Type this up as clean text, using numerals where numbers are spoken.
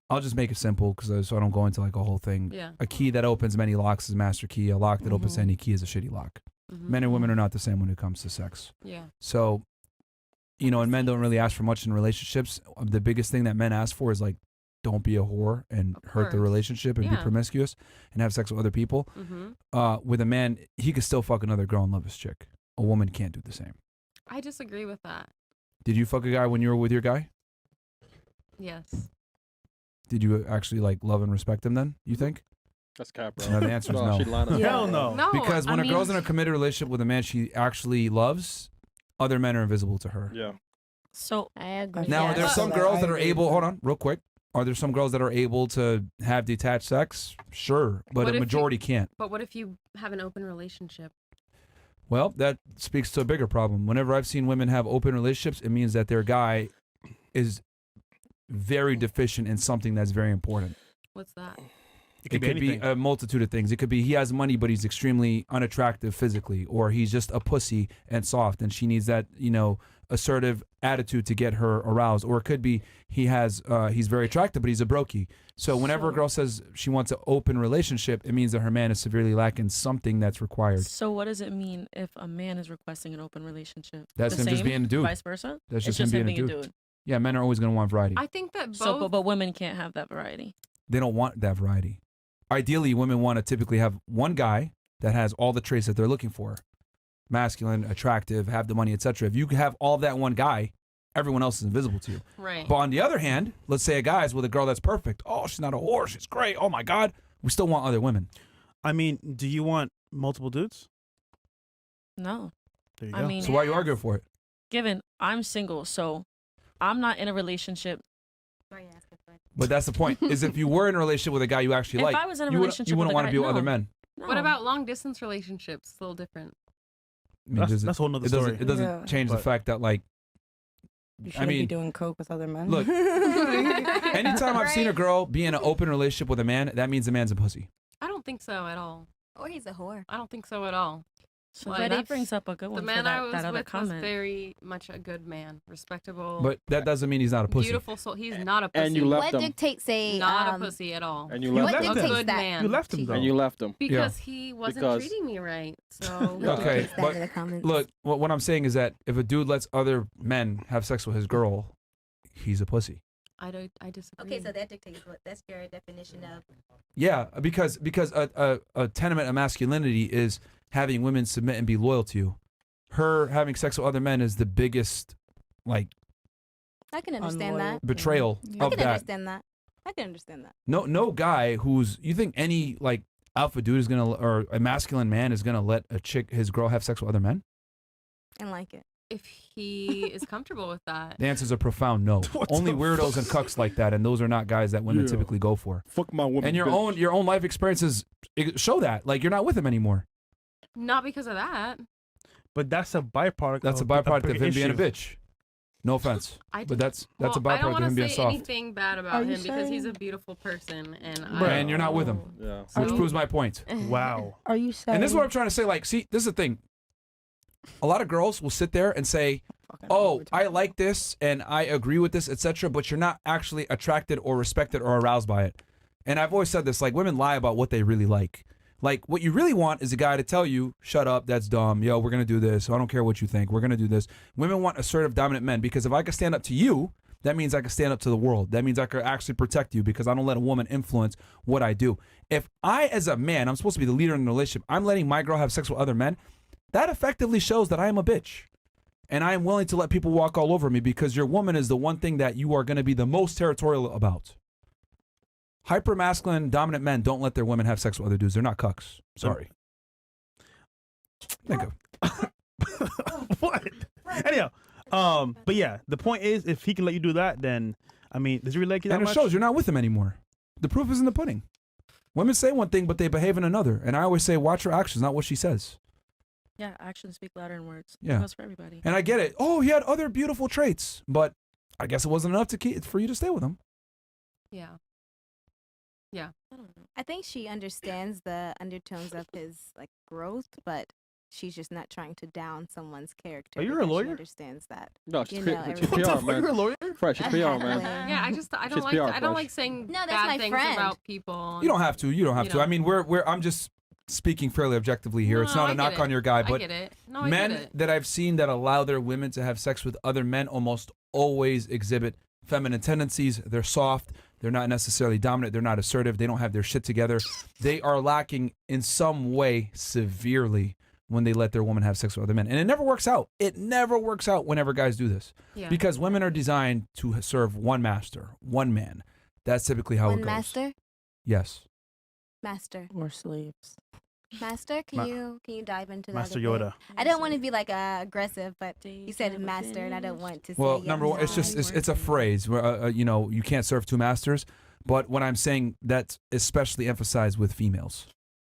I'll just make it simple so I don't go into like a whole thing. Yeah. A key that opens many locks is a master key. A lock that opens any key is a shitty lock. Men and women are not the same when it comes to sex. Yeah. So, you know, and men don't really ask for much in relationships. The biggest thing that men ask for is like, don't be a whore and hurt the relationship and be promiscuous and have sex with other people. With a man, he could still fuck another girl and love his chick. A woman can't do the same. I disagree with that. Did you fuck a guy when you were with your guy? Yes. Did you actually like love and respect him then, you think? That's cap, bro. No, the answer is no. Hell no. No. Because when a girl's in a committed relationship with a man she actually loves, other men are invisible to her. Yeah. So I agree. Now, are there some girls that are able, hold on, real quick. Are there some girls that are able to have detached sex? Sure, but What a if majority can't. But what if you have an open relationship? Well, that speaks to a bigger problem. Whenever I've seen women have open relationships, it means that their guy is very deficient in something that's very important. What's that? It could be a multitude of things. It could be he has money, but he's extremely unattractive physically, or he's just a pussy and soft, and she needs that, you know, assertive attitude to get her aroused. Or it could be he's very attractive, but he's a brokey. So whenever a girl says she wants an open relationship, it means that her man is severely lacking something that's required. So what does it mean if a man is requesting an open relationship? That's the him same, just being a dude. Vice versa? That's It's just him being a dude. Yeah, men are always going to want variety. I think that both. So, but women can't have that variety. They don't want that variety. Ideally, women want to typically have one guy that has all the traits that they're looking for. Masculine, attractive, have the money, etc. If you have all that one guy, everyone else is invisible to you. Right. But on the other hand, let's say a guy's with a girl that's perfect. Oh, she's not a whore. She's great. Oh, my God. We still want other women. I mean, do you want multiple dudes? No. There you I go. mean, So why are you arguing for it? given I'm single, so I'm not in a relationship. But that's the point, is if you were in a relationship with a guy you actually If like, I was in a you relationship wouldn't with a want to guy- be with other no. men. What about long distance relationships? It's a little different. I mean, That's a whole nother story. It doesn't Yeah. change the But- fact that, like, You shouldn't mean, be doing coke with other men. look, anytime I've seen a girl be in an open relationship with a man, that means the man's a pussy. I don't think so at all. Or he's a whore. I don't think so at all. So Like, that brings up a good The one for man I was that other with was comment. very much a good man, respectable. But that doesn't mean he's not a pussy. Beautiful soul. He's not a pussy. And you left What him. dictates a Not a pussy at all. And you what left him. a dictates good that? man. You left him though. And you left him. Because he wasn't Because- treating me right. So Okay, Dictates that but in the comments. look, what I'm saying is that if a dude lets other men have sex with his girl, he's a pussy. I disagree. Okay, so that dictates what that's your definition of. Yeah, because a tenement of masculinity is having women submit and be loyal to you. Her having sex with other men is the biggest, like, I can understand that. betrayal I of can that. understand that. I can understand that. No guy you think any like alpha dude is gonna, or a masculine man is gonna let his girl have sex with other men? And like it. If he is comfortable with that. The answer is a profound no. What Only the weirdos and cucks like that, and those are not guys that women Yeah. typically go for. Fuck my woman. And your bitch. own life experiences show that. Like, you're not with him anymore. Not because of that. But that's a byproduct. That's a of byproduct of bigger him being a issue. bitch. No offense, I but didn't- that's a well, I don't byproduct of want him to being say soft. anything bad Are about you him because he's a saying- beautiful person, and And you're not with him, Yeah. which So- proves my point. Wow. Are you saying? And this is what I'm trying to say. Like, see, this is the thing. A lot of girls will sit there and say, "Oh, I like this and I agree with this, etc." But you're not actually attracted or respected or aroused by it. And I've always said this: like, women lie about what they really like. Like, what you really want is a guy to tell you, "Shut up, that's dumb. Yo, we're gonna do this. I don't care what you think. We're gonna do this." Women want assertive, dominant men because if I can stand up to you, that means I can stand up to the world. That means I can actually protect you because I don't let a woman influence what I do. If I, as a man, I'm supposed to be the leader in the relationship, I'm letting my girl have sex with other men, that effectively shows that I am a bitch. And I am willing to let people walk all over me because your woman is the one thing that you are going to be the most territorial about. Hyper-masculine, dominant men don't let their women have sex with other dudes. They're not cucks. Sorry. Think of. What? Anyhow, but yeah, the point is, if he can let you do that, then I mean, does he really like you that And it much? shows you're not with him anymore. The proof is in the pudding. Women say one thing, but they behave in another. And I always say, watch her actions, not what she says. Yeah, actions speak louder than words. Yeah. It goes for everybody. And I get it. Oh, he had other beautiful traits, but I guess it wasn't enough for you to stay with him. Yeah. Yeah. I don't know. I think she understands the undertones of his like growth, but she's just not trying to down someone's character. Oh, you're a because lawyer? She understands that. No, she's, You P- know, she's everyone- PR, What the fuck? man. You're a lawyer? Fresh, she's PR, man. Yeah, I don't She's like PR I don't fresh. like saying No, that's bad my things friend. about people. You don't have to. You don't have You to. know. I mean, I'm just speaking fairly objectively here. It's No, not I a get knock it. on your guy, I but get it. No, I men get it. that I've seen that allow their women to have sex with other men almost always exhibit feminine tendencies. They're soft. They're not necessarily dominant. They're not assertive. They don't have their shit together. They are lacking in some way severely when they let their woman have sex with other men. And it never works out. It never works out whenever guys do this. Yeah. Because women are designed to serve one master, one man. That's typically how it One goes. master, Yes. master, Or slaves. master. Ma- Can you dive into Master that? a bit? Yoda. I don't want to be like aggressive, but you said master, and I don't want to. Well, say number one, it's just yes. it's a phrase. Where, you know, you can't serve two masters. But when I'm saying that's especially emphasized with females.